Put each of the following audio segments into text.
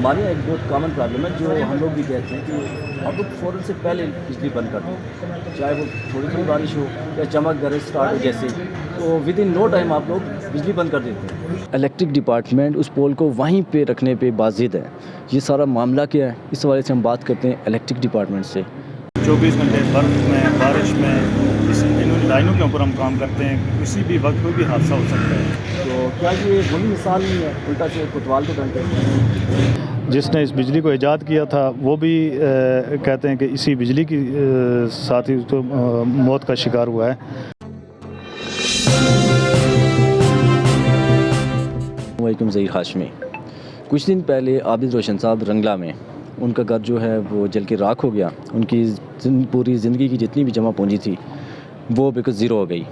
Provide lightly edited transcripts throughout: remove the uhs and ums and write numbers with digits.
ہمارے یہاں ایک بہت کامن پرابلم ہے جو ہم لوگ بھی کہتے ہیں کہ آپ لوگ فوراً سے پہلے بجلی بند کر دیں، چاہے وہ تھوڑی تھوڑی بارش ہو یا چمک گرج اسٹارٹ ہو جیسے، تو ود ان نو ٹائم آپ لوگ بجلی بند کر دیتے ہیں۔ الیکٹرک ڈپارٹمنٹ اس پول کو وہیں پہ رکھنے پہ بازد ہے۔ یہ سارا معاملہ کیا ہے، اس حوالے سے ہم بات کرتے ہیں الیکٹرک ڈپارٹمنٹ سے۔ 24 گھنٹے برف میں، بارش میں، ان لائنوں کے اوپر ہم کام کرتے ہیں، کسی بھی وقت کوئی بھی حادثہ ہو سکتا ہے۔ تو کیا یہ وہی مثال نہیں ہے الٹا سے کوتوال کو ڈنڈے؟ جس نے اس بجلی کو ایجاد کیا تھا وہ بھی کہتے ہیں کہ اسی بجلی کی ساتھ ہی اس کو موت کا شکار ہوا ہے۔ وعلیکم ظہیر ہاشمی۔ کچھ دن پہلے عابد روشن صاحب رنگلا میں ان کا گھر جو ہے وہ جل کے راکھ ہو گیا۔ ان کی پوری زندگی کی جتنی بھی جمع پونجی تھی وہ بالکل زیرو ہو گئی،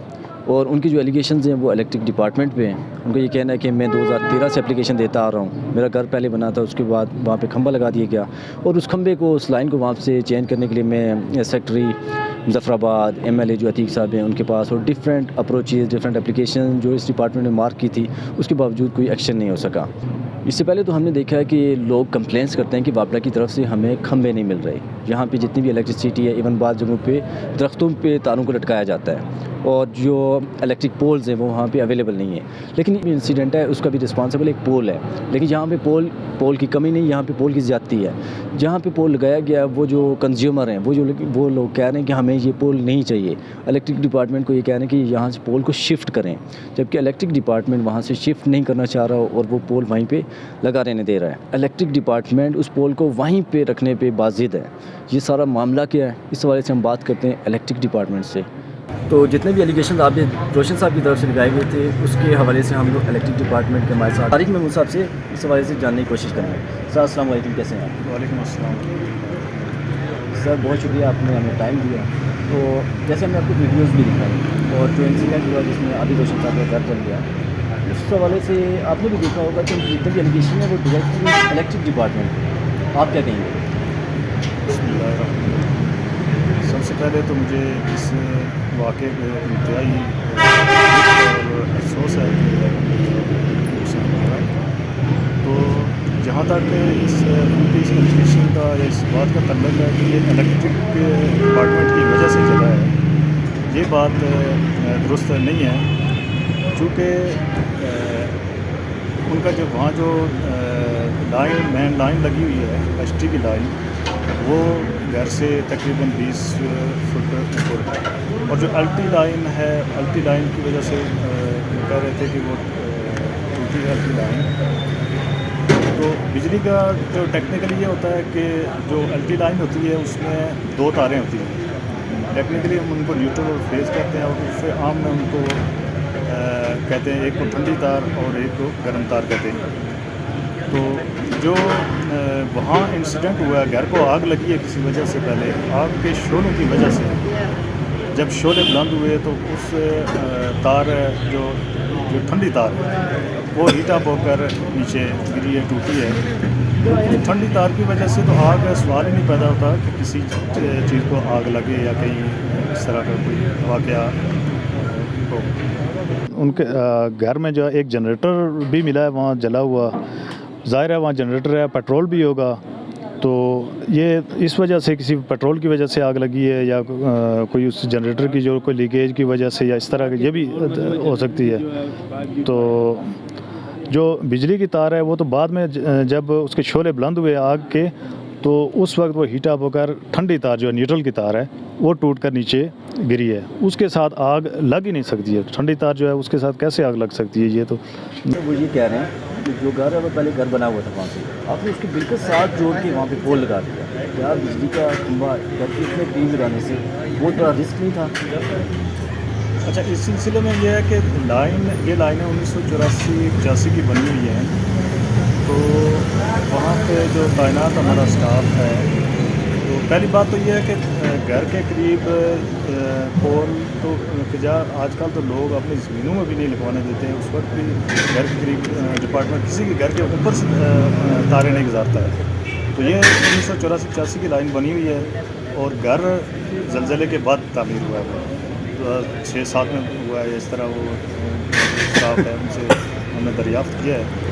اور ان کی جو ایلیگیشنز ہیں وہ الیکٹرک ڈپارٹمنٹ پہ ہیں۔ ان کا یہ کہنا ہے کہ میں 2013 سے اپلیکیشن دیتا آ رہا ہوں، میرا گھر پہلے بنا تھا، اس کے بعد وہاں پہ کھمبا لگا دیا گیا، اور اس کھمبے کو، اس لائن کو وہاں سے چینج کرنے کے لیے میں سیکٹری مظفر آباد MLA جو عتیق صاحب ہیں ان کے پاس، اور ڈفرینٹ اپروچز، ڈفرینٹ اپلیکیشن جو اس ڈپارٹمنٹ نے مارک کی تھی، اس کے باوجود کوئی ایکشن نہیں ہو سکا۔ اس سے پہلے تو ہم نے دیکھا ہے کہ لوگ کمپلینس کرتے ہیں کہ واپڈا کی طرف سے ہمیں کھمبے نہیں مل رہے، یہاں پہ جتنی بھی الیکٹریسٹی ہے، ایون بعض جگہوں پہ درختوں پہ تاروں کو لٹکایا جاتا ہے، اور جو الیکٹرک پولز ہیں وہ وہاں پہ اویلیبل نہیں ہیں۔ لیکن یہ انسیڈنٹ ہے، اس کا بھی رسپانسبل ایک پول ہے، لیکن یہاں پہ پول کی کمی نہیں، یہاں پہ پول کی زیادتی ہے۔ جہاں پہ پول لگایا گیا وہ جو کنزیومر ہیں، وہ لوگ کہہ رہے ہیں کہ ہمیں یہ پول نہیں چاہیے، الیکٹرک ڈپارٹمنٹ کو یہ کہہ رہے ہیں کہ یہاں سے پول کو شفٹ کریں، جبکہ الیکٹرک ڈپارٹمنٹ وہاں سے شفٹ نہیں کرنا چاہ رہا اور وہ پول وہیں پہ لگا رہنے دے رہا ہے۔ الیکٹرک ڈپارٹمنٹ اس پول کو وہیں پہ رکھنے پہ بازد ہے۔ یہ سارا معاملہ کیا ہے، اس حوالے سے ہم بات کرتے ہیں الیکٹرک ڈپارٹمنٹ سے۔ تو جتنے بھی ایلیگیشن عابد روشن صاحب کی طرف سے لگائے گئے تھے اس کے حوالے سے ہم لوگ الیکٹرک ڈپارٹمنٹ کے ہمارے ساتھ طارق محمود صاحب سے اس حوالے سے جاننے کی کوشش کریں گے۔ سر السلام علیکم، کیسے ہیں آپ؟ وعلیکم السلام۔ سر بہت شکریہ، آپ نے ہمیں ٹائم دیا۔ تو جیسے ہم نے آپ کو ویڈیوز بھی دکھائی، اور جو انسیڈنٹ ہوا جس میں عابد روشن صاحب کا گھر جل گیا، اس حوالے سے آپ نے بھی دیکھا ہوگا کہ جتنے بھی ایلیگیشن ہیں وہ ڈائریکٹلی الیکٹرک ڈپارٹمنٹ، آپ کیا کہیں گے؟ بسم اللہ الرحمن الرحیم۔ سب سے پہلے تو مجھے اس واقعے پہ انتہائی اور افسوس ہے کہ نقصان ہوا ہے۔ تو جہاں تک اس ایلیگیشن کا یا اس بات کا تعلق ہے کہ یہ الیکٹرک ڈپارٹمنٹ کی وجہ سے چلا ہے، یہ بات درست نہیں ہے، چونکہ ان کا جو وہاں جو مین لائن لگی ہوئی ہے HT کی لائن، وہ گھر سے تقریباً 20 فٹ اوپر ہے، اور جو الٹی لائن ہے، الٹی لائن کی وجہ سے کہہ رہے تھے کہ وہ ٹوٹی ہے الٹی لائن۔ تو بجلی کا جو ٹیکنیکلی یہ ہوتا ہے کہ جو الٹی لائن ہوتی ہے اس میں 2 تاریں ہوتی ہیں، ٹیکنیکلی ہم ان کو نیوٹرل اور فیز کہتے ہیں، اور اس سے عام میں ان کو کہتے ہیں، ایک کو ٹھنڈی تار اور ایک کو گرم تار کہتے ہیں۔ تو جو وہاں انسیڈنٹ ہوا ہے، گھر کو آگ لگی ہے کسی وجہ سے، پہلے آگ کے شعلوں کی وجہ سے جب شعلے بلند ہوئے تو اس تار جو ٹھنڈی تار ہے وہ ہیٹ اپ ہو کر نیچے گری ہے، ٹوٹی ہے۔ ٹھنڈی تار کی وجہ سے تو آگ سوال ہی نہیں پیدا ہوتا کہ کسی چیز کو آگ لگے یا کہیں اس طرح کا کوئی واقعہ ہو۔ ان کے گھر میں جو ایک جنریٹر بھی ملا ہے وہاں جلا ہوا، ظاہر ہے وہاں جنریٹر ہے، پیٹرول بھی ہوگا، تو یہ اس وجہ سے کسی پیٹرول کی وجہ سے آگ لگی ہے، یا کوئی اس جنریٹر کی جو کوئی لیکیج کی وجہ سے، یا اس طرح کی یہ بھی ہو سکتی ہے۔ تو جو بجلی کی تار ہے وہ تو بعد میں جب اس کے شعلے بلند ہوئے آگ کے، تو اس وقت وہ ہیٹ اپ ہو کر ٹھنڈی تار جو نیوٹرل کی تار ہے وہ ٹوٹ کر نیچے گری ہے، اس کے ساتھ آگ لگ ہی نہیں سکتی ہے۔ ٹھنڈی تار جو ہے اس کے ساتھ کیسے آگ لگ سکتی ہے؟ یہ تو وہ یہ کہہ رہے ہیں کہ جو گھر ہے وہ پہلے گھر بنا ہوا تھا، وہاں سے آپ نے اس کے بالکل ساتھ جوڑ کے وہاں پہ پول لگا دیا، کیا بجلی کا کھمبا گھر کے اتنے قریب لگانے سے بہت بڑا رسک نہیں تھا؟ اچھا، اس سلسلے میں یہ ہے کہ یہ لائنیں 1984-85 کی بنی ہوئی ہیں، تو وہاں پہ جو تعینات ہمارا اسٹاف ہے، تو پہلی بات تو یہ ہے کہ گھر کے قریب پول تو آج کل تو لوگ اپنی زمینوں میں بھی نہیں لگوانے دیتے ہیں، اس وقت بھی گھر کے قریب ڈپارٹمنٹ کسی کے گھر کے اوپر سے تاریں نہیں گزارتا ہے۔ تو یہ 1984-85 کی لائن بنی ہوئی ہے، اور گھر زلزلے کے بعد تعمیر ہوا ہے، 6-7 میں ہوا ہے، اس طرح وہ اسٹاف ہے ان سے ہم نے دریافت کیا ہے۔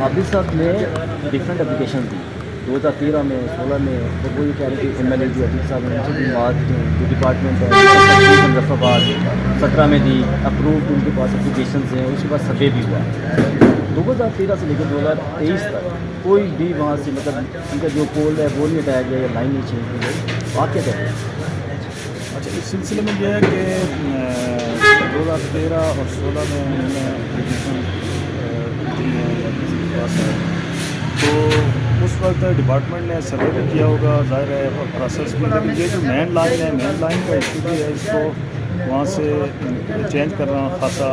عابد صاحب نے ڈفرینٹ اپلیکیشن دی 2013 میں 16 میں، تو وہ یہ کہہ رہے کہ ایم ایل اے جو عابد صاحب ہیں ان سے بھی بات جو ڈپارٹمنٹ ہے مظفرآباد 17 میں دی اپرووڈ، ان کے پاس اپلیکیشنز ہیں، اس کے بعد سروے بھی ہوا 2013 سے لے کے 2023 تک کوئی بھی وہاں سے مطلب ان کا جو پول ہے وہ نہیں ہٹایا گیا یا لائن نہیں چینج کی گئی، آپ کیا کہتے ہیں؟ اچھا، اس سلسلے میں یہ ہے کہ 2013 اور 16 میں انہوں نے اپلیکیشن دی ہے، تو اس وقت ڈپارٹمنٹ نے سروے بھی کیا ہوگا، ظاہر ہے، اور پروسیس بھی، لیکن یہ جو مین لائن ہے، مین لائن کا ایشو بھی ہے، اس کو وہاں سے چینج کرنا خاصا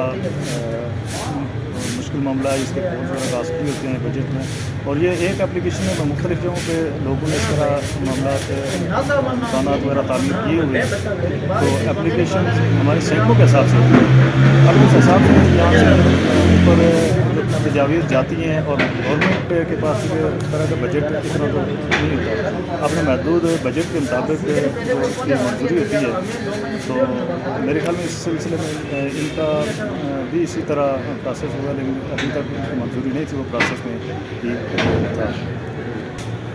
مشکل معاملہ ہے، اس کے پولز وغیرہ کاسٹلی ہوتے ہیں بجٹ میں، اور یہ ایک اپلیکیشن ہے، مختلف جگہوں پہ لوگوں نے اس طرح معاملات نقصانات وغیرہ تعمیر کیے ہوئے ہیں، تو اپلیکیشن ہمارے سینکڑوں کے حساب سے ہوتی ہے، اب اس حساب سے یہاں سے اوپر تجاویز جاتی ہیں، اور گورنمنٹ کے پاس اس طرح کا بجٹ اتنا تو نہیں ہوتا، اپنے محدود بجٹ کے مطابق جو اس کی منظوری ہوتی ہے، تو میرے خیال میں اس سلسلے میں ان کا بھی اسی طرح پروسیس ہوا، لیکن ابھی تک ان کی منظوری نہیں تھی، وہ پروسیس میں ہی تھا۔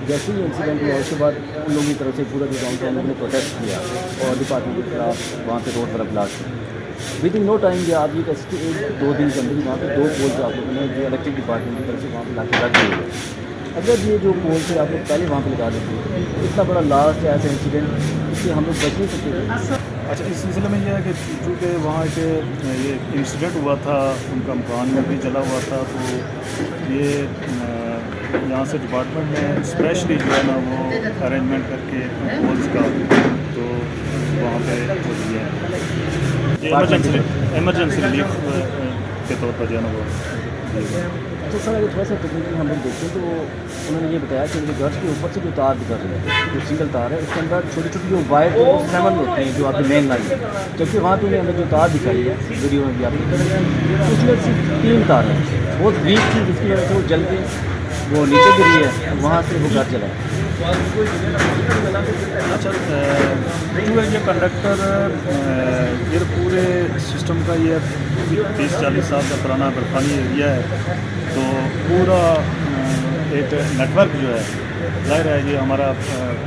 جیسے ہی انسیڈنٹ ہوا اس کے بعد ان لوگوں کی طرف سے پورا جو ڈاؤن ٹاؤن نے پروٹیسٹ کیا اور ڈپارٹمنٹ کے خلاف وہاں پہ روڈ پر بلاک کی، ود ان نو ٹائم یا آپ یہ کہہ سکتے ہیں 2 دن کے اندر ہی وہاں پہ 2 پولز آپ لوگوں نے جو الیکٹرک ڈپارٹمنٹ کی طرف سے وہاں پہ لا کے رکھ دیے ہوئے، اگر یہ جو پول تھے آپ لوگ پہلے وہاں پہ لگا دیتے، اتنا بڑا لاسٹ ایسا انسیڈنٹ اس سے ہم لوگ بچ نہیں سکتے تھے۔ اچھا، اس سلسلے میں یہ ہے کہ چونکہ وہاں کے یہ انسیڈنٹ ہوا تھا، ان کا مکان میں بھی جلا ہوا تھا، تو یہ یہاں سے ڈپارٹمنٹ نے اسپیشلی جو ہے نا وہ ارینجمنٹ کر کے پولز کا تو وہاں پہ وہ دیا ہے، یہ ایمرجنسی ریلیف کے طور پر جو ہے نا وہ دیا ہے۔ تو سر اگر تھوڑا سا ٹیکنیکلی ہم لوگ دیکھیں تو انہوں نے یہ بتایا کہ ان کے گھر کے اوپر سے جو تار گزر رہے ہیں، جو سنگل تار ہے اس کے اندر چھوٹی چھوٹی جو وائر جو 7 ہوتے ہیں جو آپ کی مین لائن ہے، جبکہ وہاں پہ انہیں اندر جو تار دکھائی ہے ویڈیو میں بھی آپ نے اس میں صرف 3 تار ہیں، بہت ویک تھی، جس کی وجہ سے وہ جل کے وہ نیچے گری ہے، وہاں سے وہ گھر چلا ہے۔ اچھا، جو یہ کنڈکٹر یہ پورے سسٹم کا یہ 30-40 سال کا پرانا برفانی ایریا ہے، تو پورا ایک نیٹ ورک جو ہے ظاہر ہے یہ ہمارا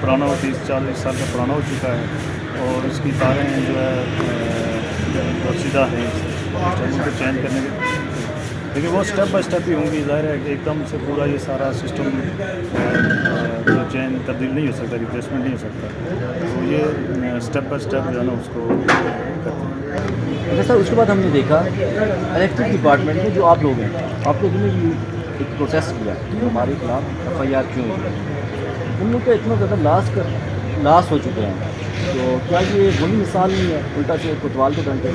پرانا 30-40 سال کا پرانا ہو چکا ہے، اور اس کی تاریں جو ہے بہت سیدھا ہیں، ان کو چینج کرنے کے، لیکن وہ اسٹیپ بائی اسٹیپ ہی ہوں گی، ظاہر ہے کہ ایک دم سے پورا یہ سارا سسٹم جو چین تبدیل نہیں ہو سکتا، ریپلیسمنٹ نہیں ہو سکتا، تو یہ اسٹیپ بائی اسٹیپ جو ہے نا اس کو کرتے ہیں۔ اچھا سر، اس کے بعد ہم نے دیکھا الیکٹرک ڈپارٹمنٹ میں جو آپ لوگ ہیں، آپ لوگوں نے بھی ایک پروسیس کیا کہ ہمارے خلاف FIR کیوں ہوئی، ان لوگ کا اتنا زیادہ لاس ہو چکے ہیں، تو کیا یہ وہی مثال نہیں ہے الٹا سے کوتوال کو ڈنٹے؟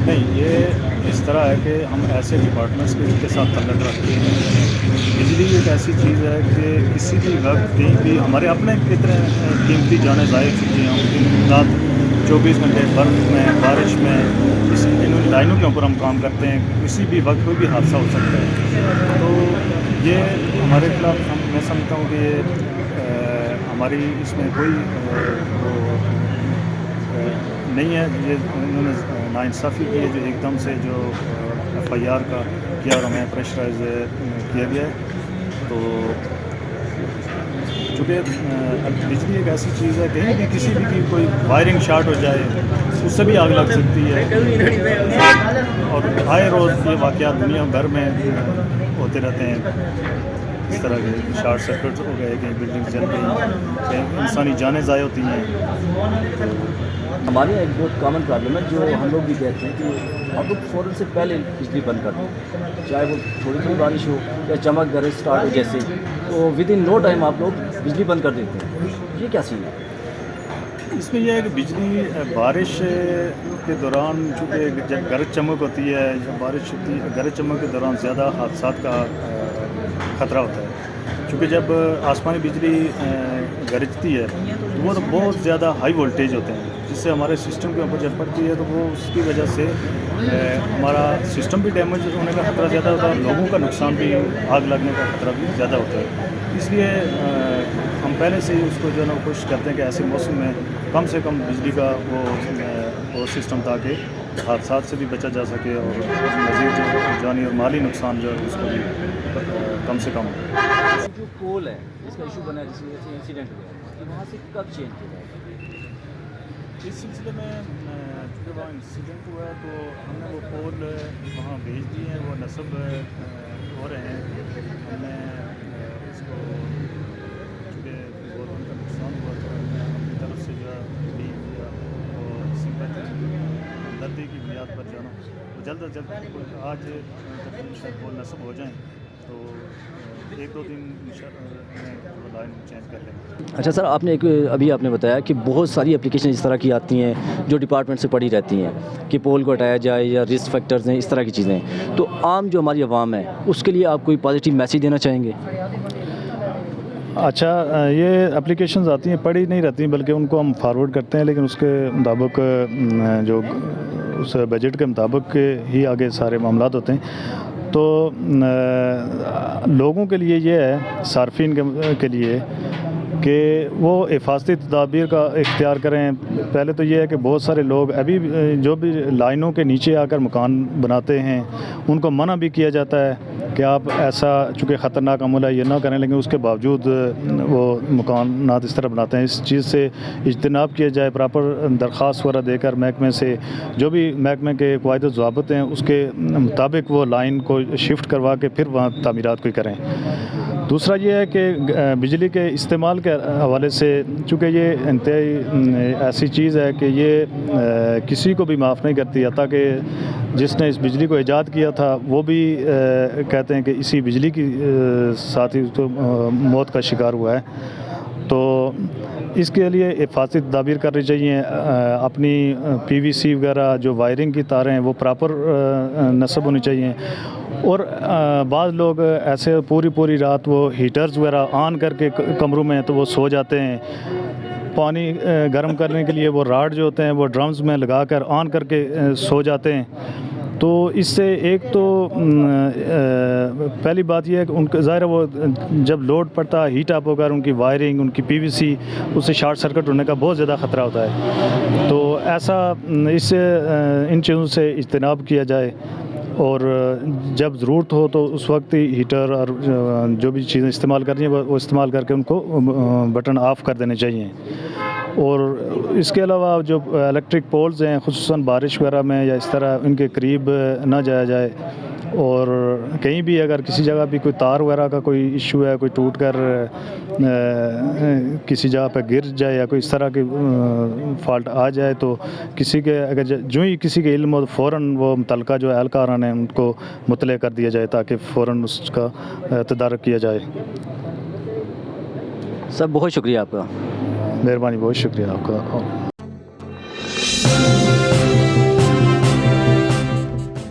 نہیں، یہ اس طرح ہے کہ ہم ایسے ڈپارٹمنٹس کے ساتھ تعلق رکھتے ہیں، بجلی ایک ایسی چیز ہے کہ کسی بھی وقت کہیں بھی ہمارے اپنے کتنے قیمتی جانیں ضائع چکی ہیں، ہم دن رات 24 گھنٹے برف میں، بارش میں، ان لائنوں کے اوپر ہم کام کرتے ہیں، کسی بھی وقت کوئی بھی حادثہ ہو سکتا ہے، تو یہ ہمارے خلاف میں سمجھتا ہوں کہ یہ ہماری اس میں کوئی نہیں ہے، یہ انہوں نے ناانصافی کی ہے جو ایک دم سے جو FIR کا کیا اور ہمیں پریشرائز کیا گیا ہے، تو چونکہ بجلی ایک ایسی چیز ہے کہیں بھی کسی بھی کی کوئی وائرنگ شارٹ ہو جائے اس سے بھی آگ لگ سکتی ہے، اور آئے روز یہ واقعات دنیا بھر میں ہوتے رہتے ہیں، اس طرح کے شارٹ سرکٹ ہو گئے، کہیں بلڈنگ جل گئی، کہیں انسانی جانیں ضائع ہوتی ہیں۔ ہمارے یہاں ایک بہت کامن پرابلم ہے جو ہم لوگ بھی کہتے ہیں کہ ہم لوگ فوراً سے پہلے بجلی بند کر دیں، چاہے وہ تھوڑی تھوڑی بارش ہو یا چمک گرج اسٹارٹ ہو جیسے، تو ود ان نو ٹائم آپ لوگ بجلی بند کر دیتے ہیں، یہ کیا سین ہے؟ اس میں یہ ہے کہ بجلی بارش کے دوران چونکہ جب گرج چمک ہوتی ہے یا بارش ہوتی ہے، گرج چمک کے دوران زیادہ حادثات کا خطرہ ہوتا ہے، چونکہ جب آسمانی بجلی گرجتی ہے تو وہ تو بہت زیادہ ہائی وولٹیج ہوتے ہیں، جس سے ہمارے سسٹم کے اوپر جب پڑتی ہے تو وہ اس کی وجہ سے ہمارا سسٹم بھی ڈیمیج ہونے کا خطرہ زیادہ ہوتا ہے، لوگوں کا نقصان بھی، آگ لگنے کا خطرہ بھی زیادہ ہوتا ہے، اس لیے ہم پہلے سے ہی اس کو جو ہے نا کوشش کرتے ہیں کہ ایسے موسم میں کم سے کم بجلی کا وہ سسٹم تاکہ حادثات سے بھی بچا جا سکے اور مزید جو جانی اور مالی نقصان جو ہے اس کو بھی کم سے کم ہو۔ جو پول ہے جس کا ایشو بنا ہے جس وجہ سے انسیڈنٹ ہوا کہ وہاں سے کب چینج کیا جائے گا؟ اس سلسلے میں چونکہ وہاں انسیڈنٹ ہوا ہے تو ہم نے وہ پول وہاں بھیج دیے ہیں، وہ نصب ہو رہے ہیں۔ ہم نے اس کو چونکہ گورنمنٹ کا نقصان ہوا تو ہم نے اپنی طرف سے جو ہے ریلیف یا سمپیتھی ہمدردی کی بنیاد پر جانا جلد از جلد آج تقریباً پول نصب ہو جائیں تو 1-2 دن وہ لائن چینج کر لیں گے۔ اچھا سر، آپ نے ابھی آپ نے بتایا کہ بہت ساری اپلیکیشن اس طرح کی آتی ہیں جو ڈپارٹمنٹ سے پڑی رہتی ہیں کہ پول کو ہٹایا جائے یا رسک فیکٹرز ہیں، اس طرح کی چیزیں، تو عام جو ہماری عوام ہے اس کے لیے آپ کوئی پازیٹیو میسیج دینا چاہیں گے؟ اچھا، یہ اپلیکیشنز آتی ہیں، پڑھی نہیں رہتی بلکہ ان کو ہم فارورڈ کرتے ہیں، لیکن اس کے مطابق جو اس بجٹ کے مطابق ہی آگے سارے معاملات ہوتے ہیں۔ تو لوگوں کے لیے یہ ہے، صارفین کے لیے، کہ وہ حفاظتی تدابیر کا اختیار کریں۔ پہلے تو یہ ہے کہ بہت سارے لوگ ابھی جو بھی لائنوں کے نیچے آ کر مکان بناتے ہیں ان کو منع بھی کیا جاتا ہے کہ آپ ایسا، چونکہ خطرناک عمل ہے، یہ نہ کریں، لیکن اس کے باوجود وہ مکانات اس طرح بناتے ہیں۔ اس چیز سے اجتناب کیا جائے، پراپر درخواست وغیرہ دے کر محکمے سے، جو بھی محکمے کے قواعد و ضوابط ہیں اس کے مطابق وہ لائن کو شفٹ کروا کے پھر وہاں تعمیرات کوئی کریں۔ دوسرا یہ ہے کہ بجلی کے استعمال کے حوالے سے، چونکہ یہ انتہائی ایسی چیز ہے کہ یہ کسی کو بھی معاف نہیں کرتی، حتیٰ کہ جس نے اس بجلی کو ایجاد کیا تھا وہ بھی کہتے ہیں کہ اسی بجلی کی ساتھ ہی موت کا شکار ہوا ہے۔ تو اس کے لیے حفاظتی تدابیر کرنی چاہیے۔ اپنی PVC وغیرہ جو وائرنگ کی تاریں ہیں وہ پراپر نصب ہونی چاہیے۔ اور بعض لوگ ایسے پوری رات وہ ہیٹرز وغیرہ آن کر کے کمروں میں تو وہ سو جاتے ہیں۔ پانی گرم کرنے کے لیے وہ راڈ جو ہوتے ہیں وہ ڈرمز میں لگا کر آن کر کے سو جاتے ہیں۔ تو اس سے ایک تو پہلی بات یہ ہے کہ ان کا ظاہر ہے وہ جب لوڈ پڑتا ہے، ہیٹ اپ ہو کر ان کی وائرنگ، ان کی PVC، اس سے شارٹ سرکٹ ہونے کا بہت زیادہ خطرہ ہوتا ہے۔ تو ایسا اس سے ان چیزوں سے اجتناب کیا جائے، اور جب ضرورت ہو تو اس وقت ہی ہیٹر اور جو بھی چیزیں استعمال کرنی ہیں وہ استعمال کر کے ان کو بٹن آف کر دینے چاہیے۔ اور اس کے علاوہ جو الیکٹرک پولز ہیں، خصوصاً بارش وغیرہ میں یا اس طرح ان کے قریب نہ جایا جائے، اور کہیں بھی اگر کسی جگہ بھی کوئی تار وغیرہ کا کوئی ایشو ہے، کوئی ٹوٹ کر کسی جگہ پہ گر جائے یا کوئی اس طرح کی فالٹ آ جائے تو کسی کے اگر جو ہی کسی کے علم ہو فوراً وہ متعلقہ جو اہلکاران ہیں ان کو مطلع کر دیا جائے تاکہ فوراً اس کا تدارک کیا جائے۔ سر بہت شکریہ آپ کا۔ مہربانی، بہت شکریہ آپ کا۔